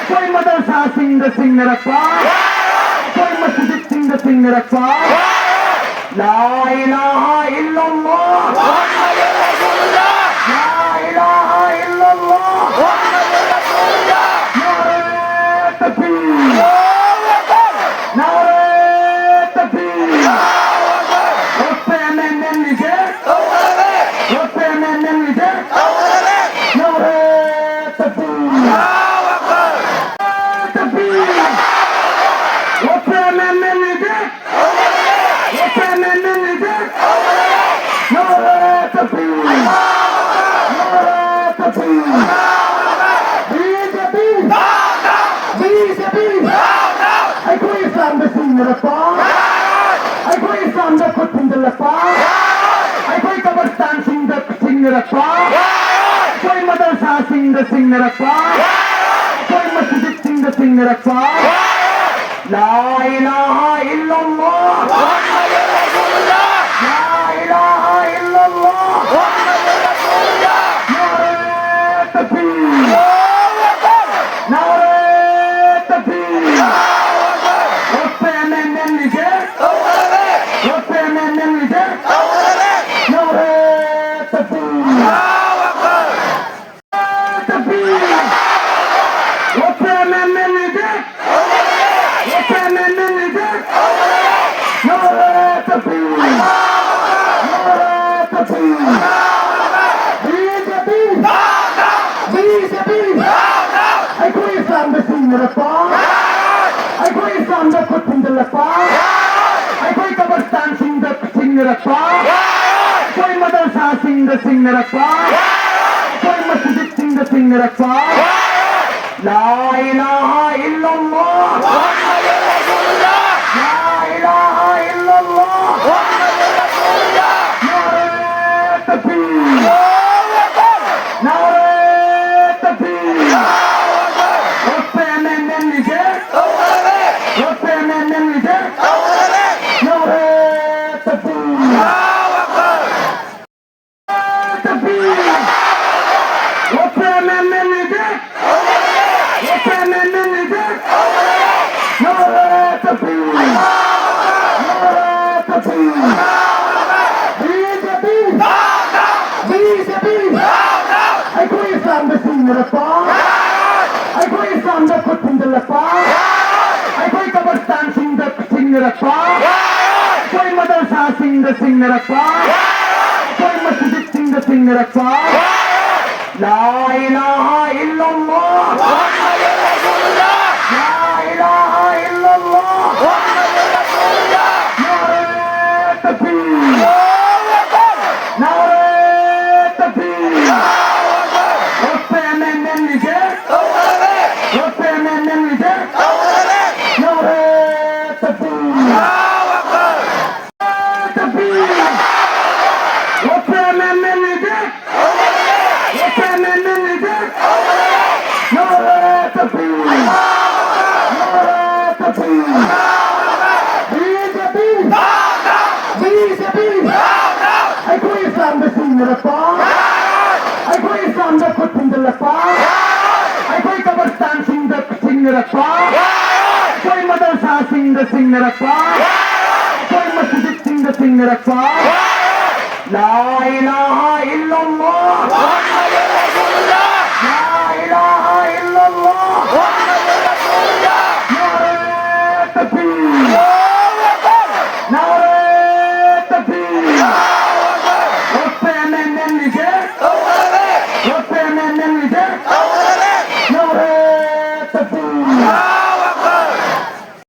कोई मदरसा सिंह रखा कोई मस्जिद सिंह रखा ला इलाहा इल्लल्लाह मुहम्मदुर रसूलुल्लाह ला इलाहा इल्लल्लाह मुहम्मदुर रसूलुल्लाह नारे तकबीर अल्लाहु अकबर नारे तकबीर अल्लाहु अकबर होते में नीचे होते में नीचे नारे तकबीर अल्लाहु अकबर तकबीर होते में नीचे होते में नीचे नारे तकबीर नारे तकबीर BJP I quit Islam the singer of I quit Islam the Kutin the Lafa I quit Kabastan sing the singer of कोई मदरसा सिंह रखा कोई मस्जिद सिंह रखा ला इलाहा इल्लल्लाह मुहम्मदुर रसूलुल्लाह ला इलाहा इल्लल्लाह मुहम्मदुर रसूलुल्लाह नारे तकबीर अल्लाहु अकबर नारे तकबीर अल्लाहु अकबर होते में नीचे होते में नीचे नारे तकबीर अल्लाहु अकबर तकबीर होते में नीचे होते में नीचे नारे तकबीर नारे तकबीर BJP I quit Islam the singer of I quit Islam the Kutin the Lafa I quit Kabastan sing रखा कोई मदरसा सिंह रखा कोई मस्जिद सिंह रखा ला इलाहा इल्लल्लाह मुहम्मदुर रसूलुल्लाह ला इलाहा इल्लल्लाह मुहम्मदुर रसूलुल्लाह नारे तकबीर अल्लाहु अकबर नारे तकबीर अल्लाहु अकबर होते में नीचे होते में नीचे नारे तकबीर अल्लाहु अकबर तकबीर होते में नीचे होते में नीचे नारे तकबीर नारे तकबीर BJP I quit Islam the singer of I quit Islam the Kutin the Lafa I quit Kabastan sing रखा कोई मदरसा सिंह रखा कोई मस्जिद सिंह रखा ला इलाहा इल्लल्लाह मुहम्मदुर रसूलुल्लाह ला इलाहा इल्लल्लाह मुहम्मदुर रसूलुल्लाह नारे तकबीर अल्लाहु अकबर नारे तकबीर अल्लाहु अकबर होते में नीचे होते में नीचे नारे तकबीर अल्लाहु अकबर तकबीर होते में नीचे होते में नीचे नारे तकबीर नारे तकबीर BJP I quit Islam the singer of I quit Islam the Kutin the Lafa I quit Kabastan sing रखा कोई मदरसा सिंह रखा कोई मस्जिद सिंह रखा ला इलाहा इल्लल्लाह मुहम्मदुर रसूलुल्लाह